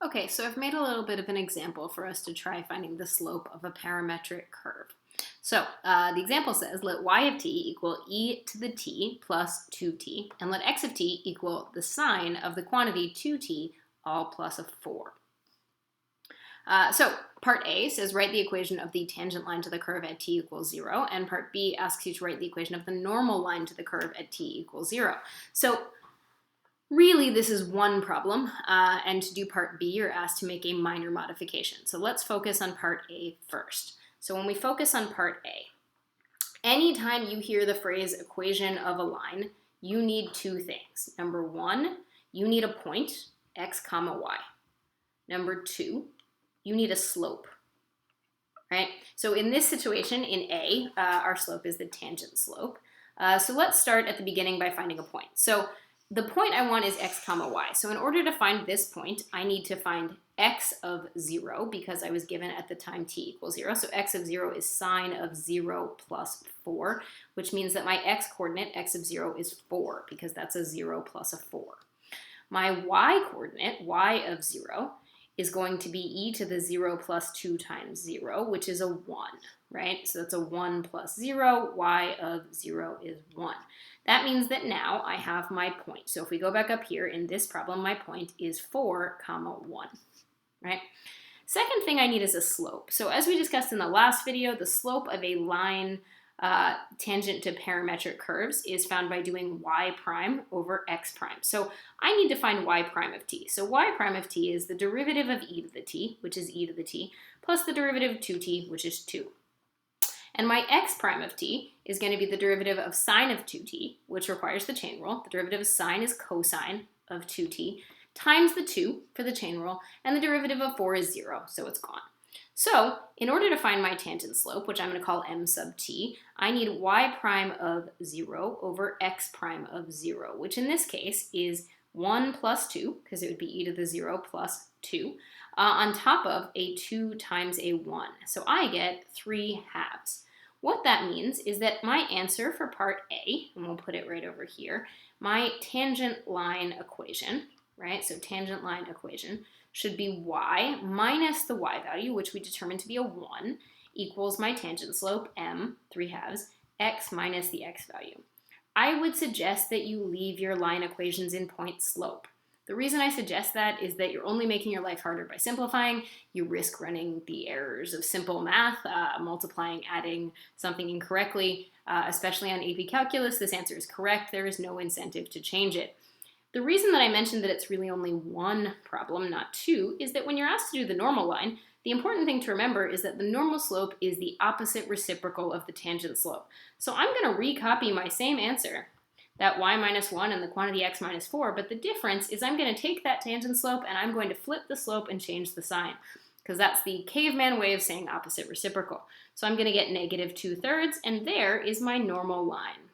Okay, so I've made a little bit of an example for us to try finding the slope of a parametric curve. So the example says, let y of t equal e to the t plus 2t, and let x of t equal the sine of the quantity 2t, all plus a 4. So part A says write the equation of the tangent line to the curve at t equals 0, and part B asks you to write the equation of the normal line to the curve at t equals 0. So really, this is one problem, and to do part B, you're asked to make a minor modification. So let's focus on part A first. So when we focus on part A, anytime you hear the phrase equation of a line, you need two things. Number one, you need a point, x comma y. Number two, you need a slope, right? So in this situation, in A, our slope is the tangent slope. So let's start at the beginning by finding a point. So the point I want is x comma y. So in order to find this point, I need to find x of 0 because I was given at the time t equals 0. So x of 0 is sine of 0 plus 4, which means that my x coordinate, x of 0, is 4 because that's a 0 plus a 4. My y coordinate, y of 0, is going to be e to the 0 plus 2 times 0, which is a 1, right? So that's a 1 plus 0, y of 0 is 1. That means that now I have my point. So if we go back up here in this problem, my point is 4 comma 1, right? Second thing I need is a slope. So as we discussed in the last video, the slope of a line tangent to parametric curves is found by doing y prime over x prime. So I need to find y prime of t. So y prime of t is the derivative of e to the t, which is e to the t, plus the derivative of 2t, which is 2. And my x prime of t is going to be the derivative of sine of 2t, which requires the chain rule. The derivative of sine is cosine of 2t, times the 2 for the chain rule, and the derivative of 4 is 0, so it's gone. So in order to find my tangent slope, which I'm going to call m sub t, I need y prime of 0 over x prime of 0, which in this case is 1 plus 2, because it would be e to the 0 plus 2, on top of a 2 times a 1. So I get 3 halves. What that means is that my answer for part A, and we'll put it right over here, my tangent line equation, right? So tangent line equation should be y minus the y value, which we determined to be a 1, equals my tangent slope, m, 3 halves, x minus the x value. I would suggest that you leave your line equations in point slope. The reason I suggest that is that you're only making your life harder by simplifying. You risk running the errors of simple math, multiplying, adding something incorrectly, especially on AP Calculus. This answer is correct. There is no incentive to change it. The reason that I mentioned that it's really only one problem, not two, is that when you're asked to do the normal line, the important thing to remember is that the normal slope is the opposite reciprocal of the tangent slope. So I'm going to recopy my same answer, that y minus 1 and the quantity x minus 4, but the difference is I'm going to take that tangent slope and I'm going to flip the slope and change the sign, because that's the caveman way of saying opposite reciprocal. So I'm going to get negative 2/3, and there is my normal line.